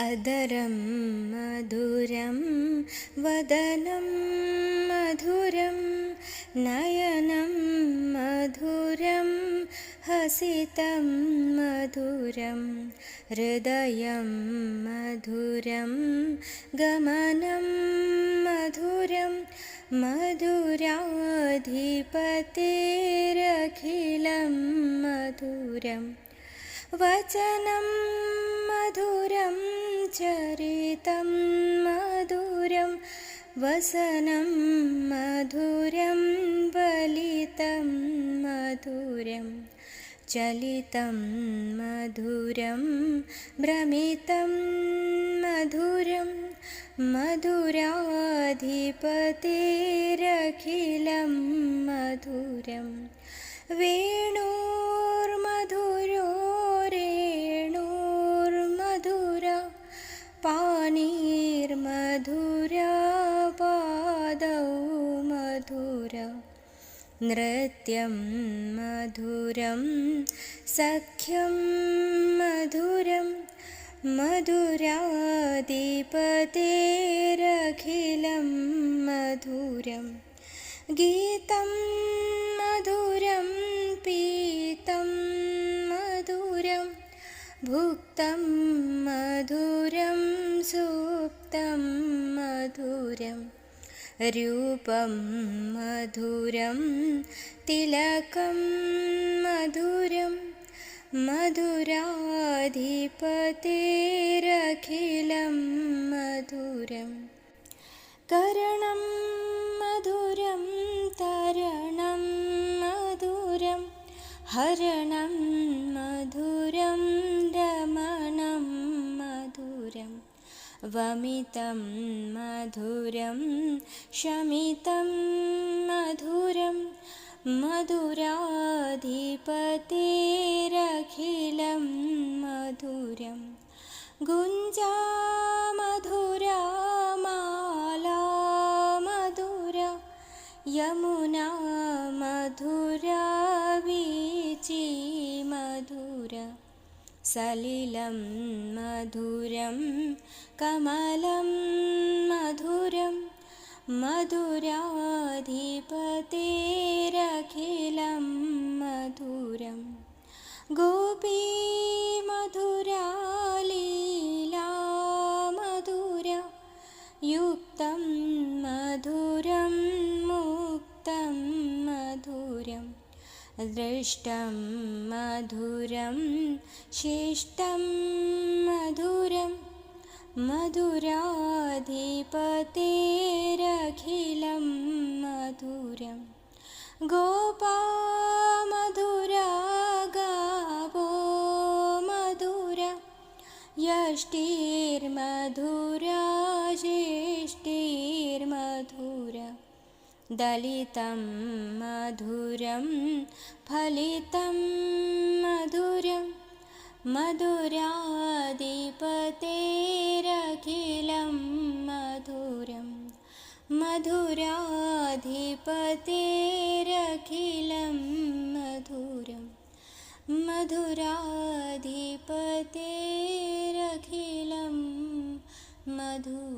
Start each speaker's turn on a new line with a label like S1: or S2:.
S1: अदरं मधुरं वदनं मधुरं नयनं मधुरं हसितं मधुरं हृदयं मधुरं गमनं मधुरं मधुराधिपतेरखिलं मधुरं वचनं मधुरं चरितं मधुरं वसनं मधुरं वलितं मधुरं चलितं मधुरं भ्रमितं मधुरं मधुराधिपतेरखिलं मधुरं वेणुर्मधुरो रेणुर्मधुरा पाणिर्मधुरा पादौ मधुरा नृत्यं मधुरं सख्यं मधुरं मधुराधिपतेरखिलं मधुरं गीतं मधुरं पीतं मधुरं भुक्तं मधुरं सुप्तं मधुरं रूपं मधुरं तिलकं मधुरं मधुराधिपतेरखिलं मधुरं करणं मधुरं तरणं मधुरं हरणं मधुरं रमणं मधुरं वमितं मधुरं शमितं मधुरं मधुराधिपतेरखिलं मधुरं गुञ्जा मधुरा माला मधुरा यमुना मधुरा वीची मधुरा सलिलं मधुरं कमलं मधुरं मधुराधिपतेरखिलं मधुरं गोपी मधुरा लीला मधुरा युक्तं मधुरं मुक्तं मधुरं दृष्टं मधुरं शिष्टं मधुरं मधुराधिपतेरखिलं मधुरं गोपा मधुरा गावो मधुरा यष्टिर्मधुरा ज्येष्ठिर्मधुरा दलितं मधुरं फलितं मधुरं मधुराधिपतेरखिलं मधुरं मधुराधिपतेरखिलं मधुरं मधुराधिपतेरखिलं मधुरम्।